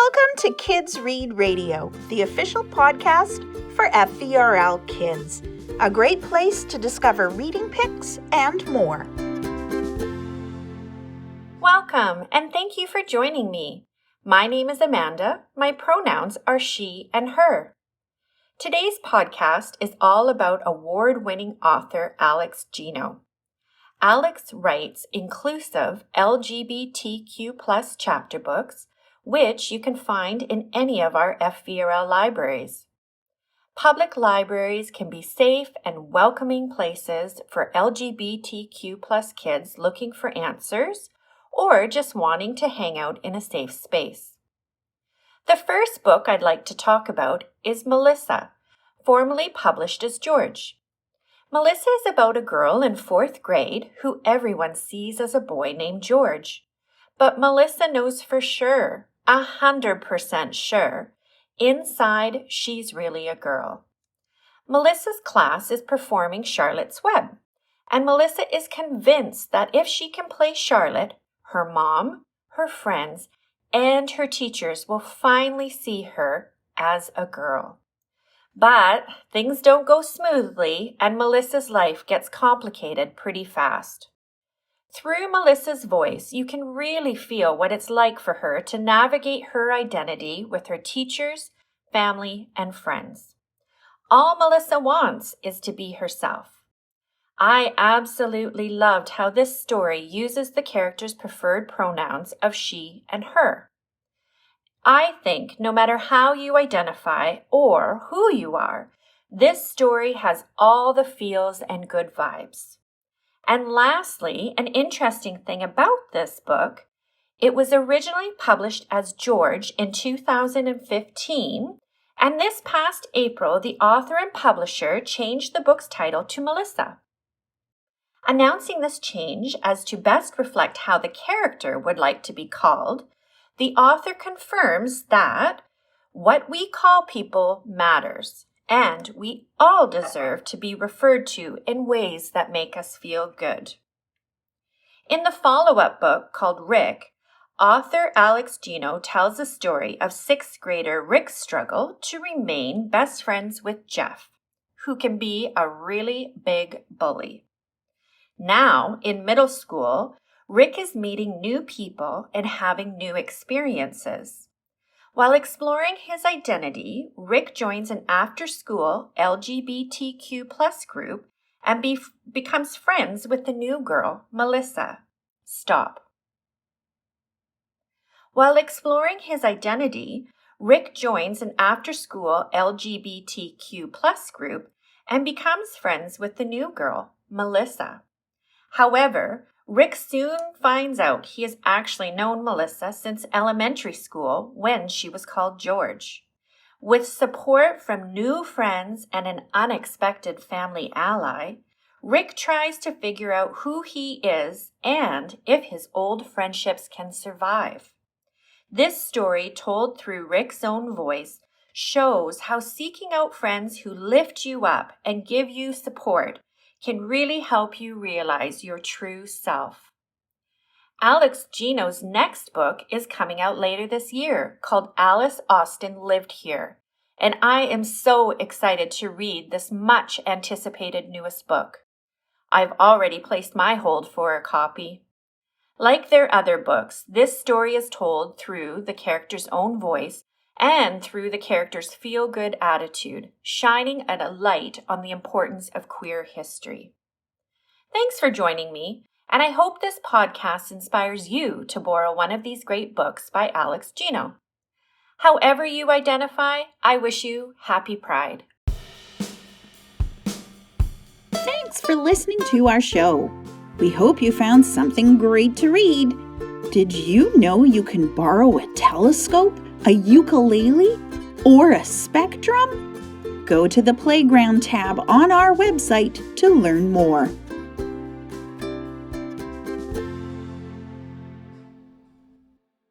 Welcome to Kids Read Radio, the official podcast for FVRL Kids, a great place to discover reading picks and more. Welcome, and thank you for joining me. My name is Amanda. My pronouns are she and her. Today's podcast is all about award-winning author Alex Gino. Alex writes inclusive LGBTQ+ chapter books, which you can find in any of our FVRL libraries. Public libraries can be safe and welcoming places for LGBTQ+ kids looking for answers or just wanting to hang out in a safe space. The first book I'd like to talk about is Melissa, formerly published as George. Melissa is about a girl in 4th grade who everyone sees as a boy named George. But Melissa knows for sure, 100% sure, inside she's really a girl. Melissa's class is performing Charlotte's Web, and Melissa is convinced that if she can play Charlotte, her mom, her friends, and her teachers will finally see her as a girl. But things don't go smoothly, and Melissa's life gets complicated pretty fast. Through Melissa's voice, you can really feel what it's like for her to navigate her identity with her teachers, family, and friends. All Melissa wants is to be herself. I absolutely loved how this story uses the characters' preferred pronouns of she and her. I think no matter how you identify or who you are, this story has all the feels and good vibes. And lastly, an interesting thing about this book, it was originally published as George in 2015, and this past April, the author and publisher changed the book's title to Melissa. Announcing this change as to best reflect how the character would like to be called, the author confirms that what we call people matters, and we all deserve to be referred to in ways that make us feel good. In the follow-up book called Rick, author Alex Gino tells the story of 6th grader Rick's struggle to remain best friends with Jeff, who can be a really big bully. Now, in middle school, Rick is meeting new people and having new experiences. While exploring his identity, Rick joins an after-school LGBTQ+ group and becomes friends with the new girl, Melissa. Stop. While exploring his identity, Rick joins an after-school LGBTQ+ group and becomes friends with the new girl, Melissa. However, Rick soon finds out he has actually known Melissa since elementary school when she was called George. With support from new friends and an unexpected family ally, Rick tries to figure out who he is and if his old friendships can survive. This story, told through Rick's own voice, shows how seeking out friends who lift you up and give you support can really help you realize your true self. Alex Gino's next book is coming out later this year, called Alice Austen Lived Here, and I am so excited to read this much anticipated newest book. I've already placed my hold for a copy. Like their other books, this story is told through the character's own voice and through the character's feel-good attitude, shining a light on the importance of queer history. Thanks for joining me, and I hope this podcast inspires you to borrow one of these great books by Alex Gino. However you identify, I wish you happy Pride. Thanks for listening to our show. We hope you found something great to read. Did you know you can borrow a telescope, a ukulele, or a spectrum? Go to the Playground tab on our website to learn more.